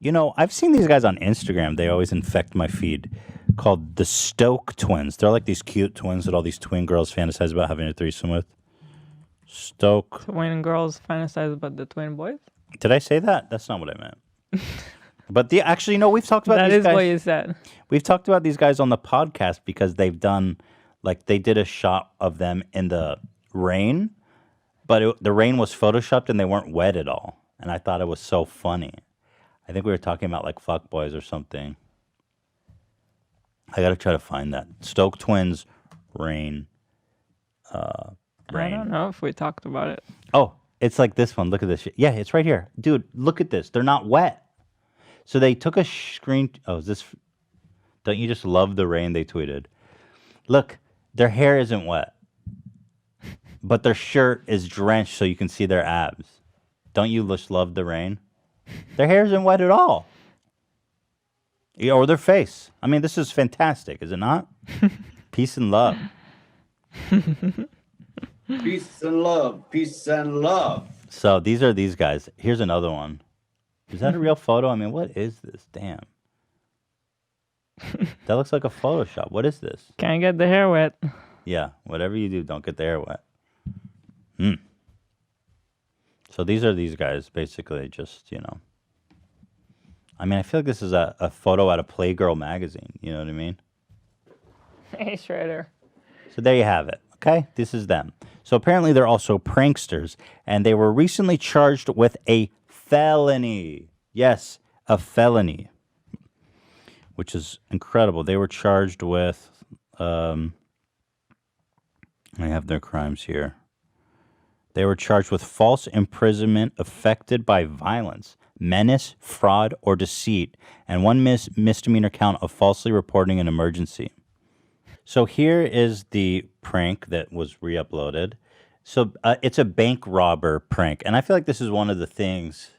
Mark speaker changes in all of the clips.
Speaker 1: You know, I've seen these guys on Instagram. They always infect my feed. Called the Stoke Twins. They're like these cute twins that all these twin girls fantasize about having a threesome with. Stoke.
Speaker 2: Twin girls fantasize about the twin boys?
Speaker 1: Did I say that? That's not what I meant. But actually, no, we've talked about these guys.
Speaker 2: That is what you said.
Speaker 1: We've talked about these guys on the podcast because they've done, like, they did a shot of them in the rain, but the rain was photoshopped and they weren't wet at all. And I thought it was so funny. I think we were talking about, like, fuckboys or something. I got to try to find that. Stoke Twins, rain.
Speaker 2: I don't know if we talked about it.
Speaker 1: Oh, it's like this one. Look at this shit. Yeah, it's right here. Dude, look at this. They're not wet. So they took a screen. Oh, is this? Don't you just love the rain they tweeted? Look, their hair isn't wet, but their shirt is drenched so you can see their abs. Don't you just love the rain? Their hair isn't wet at all. Yeah, or their face. I mean, this is fantastic, is it not? Peace and love.
Speaker 3: Peace and love. Peace and love.
Speaker 1: So these are these guys. Here's another one. Is that a real photo? I mean, what is this? Damn. That looks like a Photoshop. What is this?
Speaker 2: Can't get the hair wet.
Speaker 1: Yeah, whatever you do, don't get the hair wet. So these are these guys, basically, just, you know. I mean, I feel like this is a photo out of Playgirl magazine. You know what I mean?
Speaker 2: Hey, Shredder.
Speaker 1: So there you have it. Okay? This is them. So apparently they're also pranksters, and they were recently charged with a felony. Yes, a felony, which is incredible. They were charged with, I have their crimes here. They were charged with false imprisonment affected by violence, menace, fraud, or deceit, and one misdemeanor count of falsely reporting an emergency. So here is the prank that was re-uploaded. So it's a bank robber prank, and I feel like this is one of the things.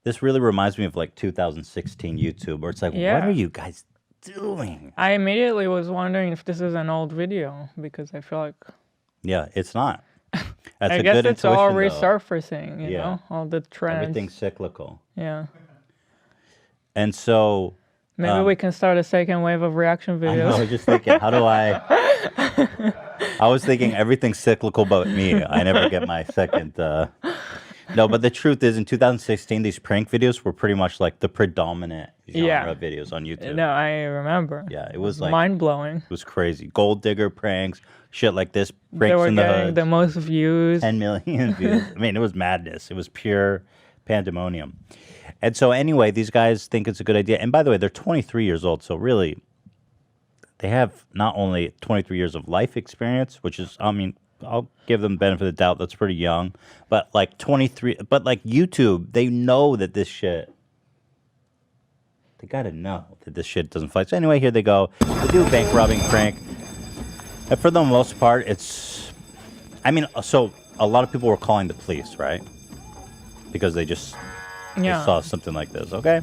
Speaker 1: This really reminds me of like 2016 YouTube, where it's like,
Speaker 2: Yeah.
Speaker 1: what are you guys doing?
Speaker 2: I immediately was wondering if this is an old video because I feel like
Speaker 1: Yeah, it's not. That's
Speaker 2: I
Speaker 1: a
Speaker 2: guess
Speaker 1: good
Speaker 2: it's all
Speaker 1: intuition, though.
Speaker 2: resurfacing, you know, all the trends.
Speaker 1: Everything's cyclical.
Speaker 2: Yeah.
Speaker 1: And so
Speaker 2: Maybe we can start a second wave of reaction videos.
Speaker 1: I was just thinking, how do I was thinking everything's cyclical but me. I never get my second. No, but the truth is, in 2016, these prank videos were pretty much like the predominant genre of videos on YouTube.
Speaker 2: No, I remember.
Speaker 1: Yeah, it was like
Speaker 2: mind-blowing.
Speaker 1: It was crazy. Gold digger pranks, shit like this.
Speaker 2: They
Speaker 1: Pranks
Speaker 2: were
Speaker 1: in the
Speaker 2: getting
Speaker 1: hood.
Speaker 2: the most views.
Speaker 1: 10 million views. I mean, it was madness. It was pure pandemonium. And so anyway, these guys think it's a good idea. And by the way, they're 23 years old. So really, they have not only 23 years of life experience, which is, I mean, I'll give them the benefit of the doubt. That's pretty young. But like 23, but like YouTube, they know that this shit, they got to know that this shit doesn't fly. So anyway, here they go. They do a bank robbing prank. And for the most part, it's, I mean, so a lot of people were calling the police, right? Because they just saw something like this, okay?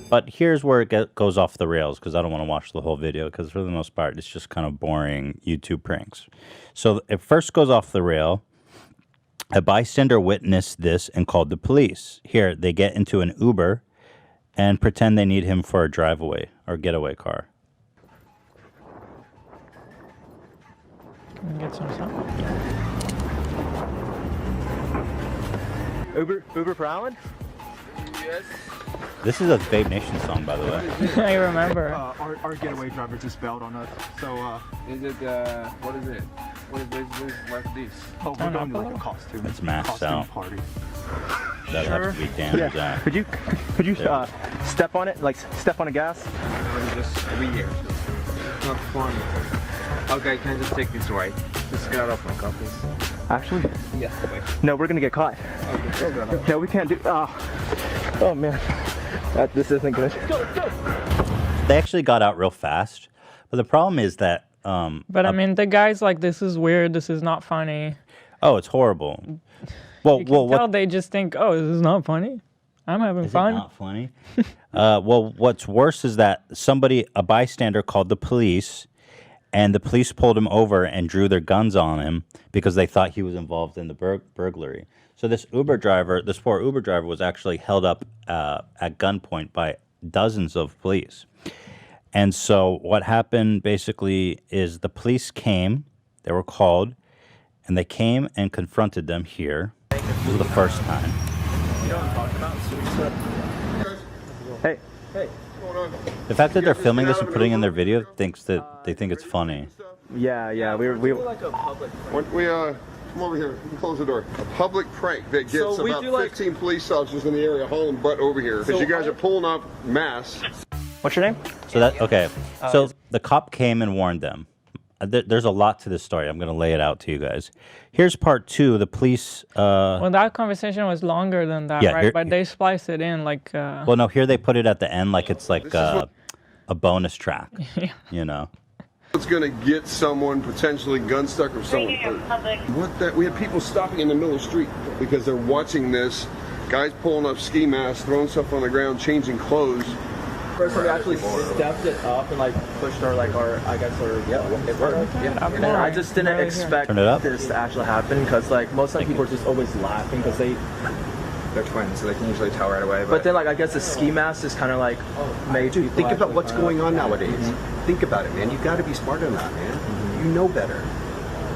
Speaker 1: But here's where it goes off the rails, because I don't want to watch the whole video, because for the most part, it's just kind of boring YouTube pranks. So it first goes off the rail. A bystander witnessed this and called the police. Here, they get into an Uber and pretend they need him for a drive-away or getaway car.
Speaker 2: Can we get some sound?
Speaker 4: Uber for Alan?
Speaker 3: Yes.
Speaker 1: This is a Babe Nation song, by the way.
Speaker 2: I remember.
Speaker 4: Our getaway driver just bailed on us. So,
Speaker 3: Is it, what is it? What's this?
Speaker 4: oh, we're going to like a costume.
Speaker 1: It's maxed out.
Speaker 4: Party.
Speaker 1: That has to be damaged out.
Speaker 4: Could you step on it, like step on the gas?
Speaker 3: Just every year. It's not fun. Okay, can I just take this right? Just get off my car, please.
Speaker 4: Actually?
Speaker 3: Yeah, wait.
Speaker 4: No, we're gonna get caught.
Speaker 3: Okay.
Speaker 4: No, we can't do. Oh man, this isn't good.
Speaker 1: They actually got out real fast, but the problem is that.
Speaker 2: But I mean, the guy's like, "This is weird. This is not funny."
Speaker 1: Oh, it's horrible. Well,
Speaker 2: You can tell they just think, "Oh, this is not funny. I'm having
Speaker 1: is
Speaker 2: fun."
Speaker 1: it not funny? Well, what's worse is that a bystander, called the police, and the police pulled him over and drew their guns on him because they thought he was involved in the burglary. So this poor Uber driver was actually held up at gunpoint by dozens of police. And so what happened basically is the police came, they were called, and they came and confronted them here. This was the first time.
Speaker 4: You know what I'm talking about? Hey. Hey.
Speaker 1: The fact that they're filming this and putting in their video thinks that they think it's funny.
Speaker 4: Yeah. We like a public.
Speaker 5: Come over here. You can close the door. A public prank that gets
Speaker 4: So we
Speaker 5: about
Speaker 4: do, like-
Speaker 5: 15 police officers in the area hauling butt over here because you guys are pulling up masks.
Speaker 4: What's your name?
Speaker 1: So that okay. So the cop came and warned them. There's a lot to this story. I'm going to lay it out to you guys. Here's part 2. The police.
Speaker 2: Well, that conversation was longer than that,
Speaker 1: Yeah,
Speaker 2: right?
Speaker 1: here-
Speaker 2: But they spliced it in like.
Speaker 1: Well, no. Here they put it at the end, like it's like a bonus track. You know.
Speaker 5: It's going to get someone potentially gun stuck or someone hurt. What that? We had people stopping in the middle of the street because they're watching this. Guys pulling up ski masks, throwing stuff on the ground, changing clothes.
Speaker 4: First, we actually stepped it up and like pushed our it worked. Yeah. And then I just didn't expect
Speaker 1: Turn it up.
Speaker 4: this to actually happen because like most of the people are just always laughing because
Speaker 3: They're twins, so they can usually tell right away.
Speaker 4: But then like I guess the ski mask is kind of like made
Speaker 6: Dude,
Speaker 4: people
Speaker 6: think about
Speaker 4: actually
Speaker 6: what's
Speaker 4: laugh.
Speaker 6: going on nowadays. Think about it, man. You got to be smart on that, man. You know better.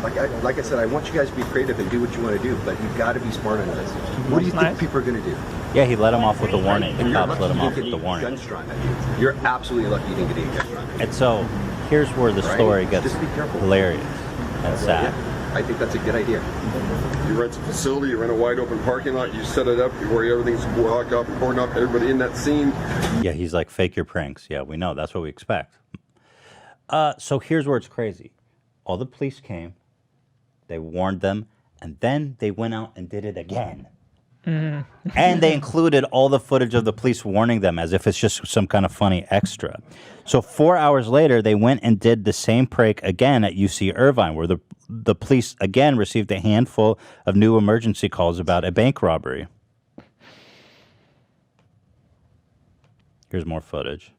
Speaker 6: Like I said, I want you guys to be creative and do what you want to do, but you got to be smart on this. What do you think
Speaker 2: Nice.
Speaker 6: people are going to do?
Speaker 1: Yeah, he let him off with the warning. The
Speaker 6: And you're
Speaker 1: cops
Speaker 6: lucky
Speaker 1: let him
Speaker 6: you
Speaker 1: off
Speaker 6: didn't
Speaker 1: with the
Speaker 6: get
Speaker 1: warning.
Speaker 6: guns drawn at you. You're absolutely lucky you didn't get any guns drawn at you.
Speaker 1: And so here's where the
Speaker 6: Right?
Speaker 1: story gets
Speaker 6: Just be careful.
Speaker 1: hilarious and sad.
Speaker 6: Yeah, I think that's a good idea.
Speaker 5: You rent a facility, you rent a wide open parking lot, you set it up where everything's locked up, cordoned up, everybody in that scene.
Speaker 1: Yeah, he's like, fake your pranks. Yeah, we know. That's what we expect. So here's where it's crazy. All the police came, they warned them, and then they went out and did it again. And they included all the footage of the police warning them as if it's just some kind of funny extra. So 4 hours later, they went and did the same prank again at UC Irvine, where the police again received a handful of new emergency calls about a bank robbery. Here's more footage.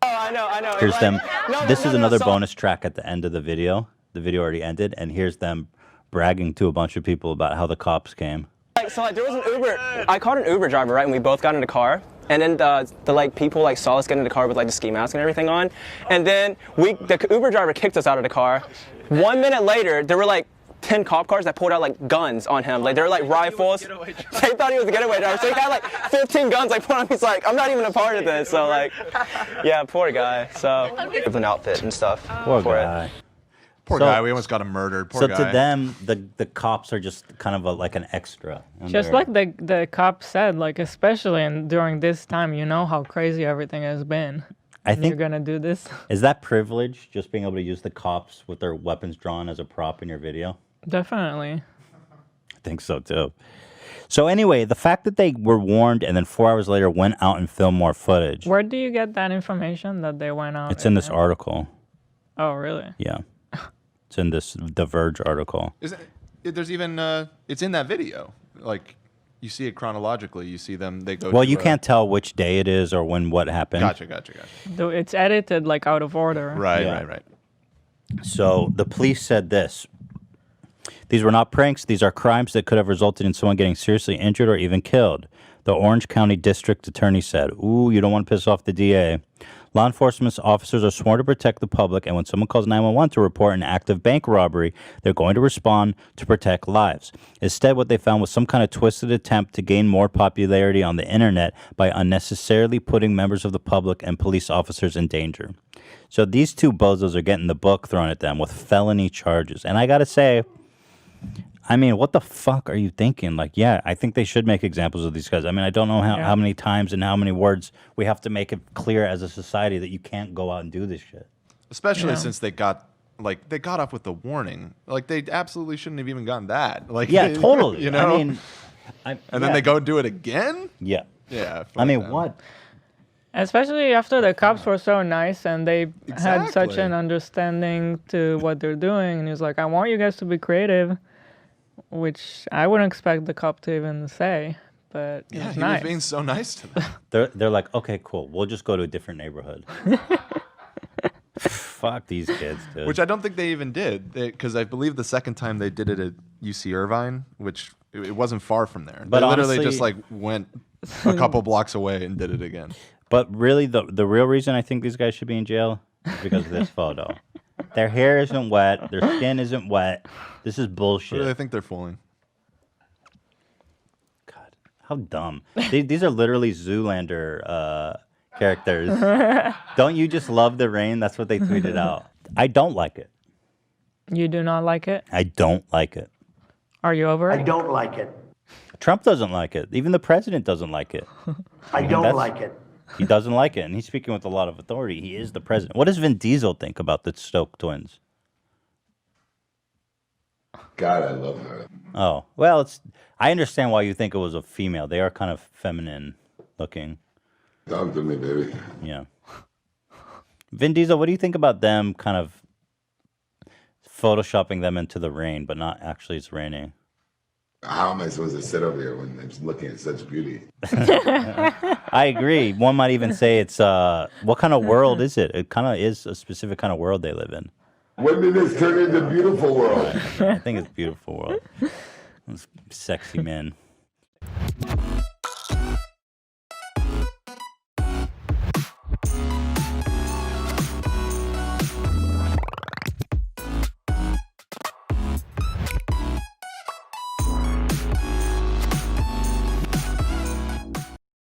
Speaker 4: I know.
Speaker 1: Here's them. This is another
Speaker 4: so-
Speaker 1: bonus track at the end of the video. The video already ended, and here's them bragging to a bunch of people about how the cops came.
Speaker 7: So there was an Uber. I called an Uber driver, right, and we both got in the car. And then the people like saw us get in the car with like the ski mask and everything on. And then the Uber driver kicked us out of the car. 1 minute later, there were like 10 cop cars that pulled out like guns on him. Like they were like rifles. They thought he was a getaway driver. So he had like 15 guns like put on. He's like, I'm not even a part of this. So like, yeah, poor guy. So an outfit and stuff.
Speaker 1: Poor
Speaker 7: for it.
Speaker 1: guy.
Speaker 8: Poor
Speaker 1: So-
Speaker 8: guy. We almost got him murdered. Poor
Speaker 1: So
Speaker 8: guy.
Speaker 1: to them, the cops are just kind of like an extra. and
Speaker 2: Just
Speaker 1: they're-
Speaker 2: like the cop said, like especially during this time, you know how crazy everything has been.
Speaker 1: I
Speaker 2: And
Speaker 1: think
Speaker 2: you're gonna do this.
Speaker 1: is that privilege, just being able to use the cops with their weapons drawn as a prop in your video?
Speaker 2: Definitely.
Speaker 1: I think so too. So anyway, the fact that they were warned and then 4 hours later went out and filmed more footage.
Speaker 2: Where do you get that information that they went out?
Speaker 1: It's in this article.
Speaker 2: Oh, really?
Speaker 1: Yeah. It's in this The Verge article.
Speaker 8: There's even it's in that video. Like you see it chronologically. You see them. They go.
Speaker 1: Well,
Speaker 8: to,
Speaker 1: you can't tell which day it is or when what happened.
Speaker 8: Gotcha.
Speaker 2: Though it's edited like out of order.
Speaker 8: Right.
Speaker 1: Yeah.
Speaker 8: Right.
Speaker 1: So the police said this. These were not pranks. These are crimes that could have resulted in someone getting seriously injured or even killed. The Orange County District Attorney said, ooh, you don't want to piss off the DA. Law enforcement officers are sworn to protect the public, and when someone calls 911 to report an active bank robbery, they're going to respond to protect lives. Instead, what they found was some kind of twisted attempt to gain more popularity on the internet by unnecessarily putting members of the public and police officers in danger. So these two bozos are getting the book thrown at them with felony charges. And I got to say, I mean, what the fuck are you thinking? Like, yeah, I think they should make examples of these guys. I mean, I don't know how many times and how many words we have to make it clear as a society that you can't go out and do this shit.
Speaker 8: Especially since they got off with the warning. Like they absolutely shouldn't have even gotten that. Like
Speaker 1: Yeah, totally.
Speaker 8: You know.
Speaker 1: I mean,
Speaker 8: and then they go and do it again.
Speaker 1: Yeah.
Speaker 8: Yeah.
Speaker 1: I mean,
Speaker 8: them.
Speaker 1: what?
Speaker 2: Especially after the cops were so nice and they had such
Speaker 8: Exactly.
Speaker 2: an understanding to what they're doing. And he was like, I want you guys to be creative, which I wouldn't expect the cop to even say. But it
Speaker 8: Yeah,
Speaker 2: was
Speaker 8: he
Speaker 2: nice.
Speaker 8: was being so nice to them.
Speaker 1: They're like, okay, cool. We'll just go to a different neighborhood. Fuck these kids, dude.
Speaker 8: Which I don't think they even did, because I believe the second time they did it UC Irvine, which it wasn't far from there.
Speaker 1: But
Speaker 8: they literally
Speaker 1: honestly-
Speaker 8: just like went a couple blocks away and did it again.
Speaker 1: But really, the real reason I think these guys should be in jail is because of this photo. Their hair isn't wet. Their skin isn't wet. This is bullshit.
Speaker 8: I think they're fooling.
Speaker 1: How dumb. These are literally Zoolander characters. Don't you just love the rain? That's what they tweeted out. I don't like it.
Speaker 2: You do not like it?
Speaker 1: I don't like it.
Speaker 2: Are you over it?
Speaker 9: don't like it.
Speaker 1: Trump doesn't like it. Even the president doesn't like it.
Speaker 9: I don't
Speaker 1: that's-
Speaker 9: like it.
Speaker 1: He doesn't like it, and he's speaking with a lot of authority. He is the president. What does Vin Diesel think about the Stoke twins?
Speaker 10: God, I love her.
Speaker 1: Oh, well, I understand why you think it was a female. They are kind of feminine looking.
Speaker 10: Talk to me, baby.
Speaker 1: Yeah. Vin Diesel, what do you think about them kind of photoshopping them into the rain, but not actually it's raining?
Speaker 10: How am I supposed to sit over here when I'm looking at such beauty?
Speaker 1: I agree. One might even say it's what kind of world is it? It kind of is a specific kind of world they live in.
Speaker 10: When did this turn into beautiful world?
Speaker 1: I think it's beautiful world. Those sexy men.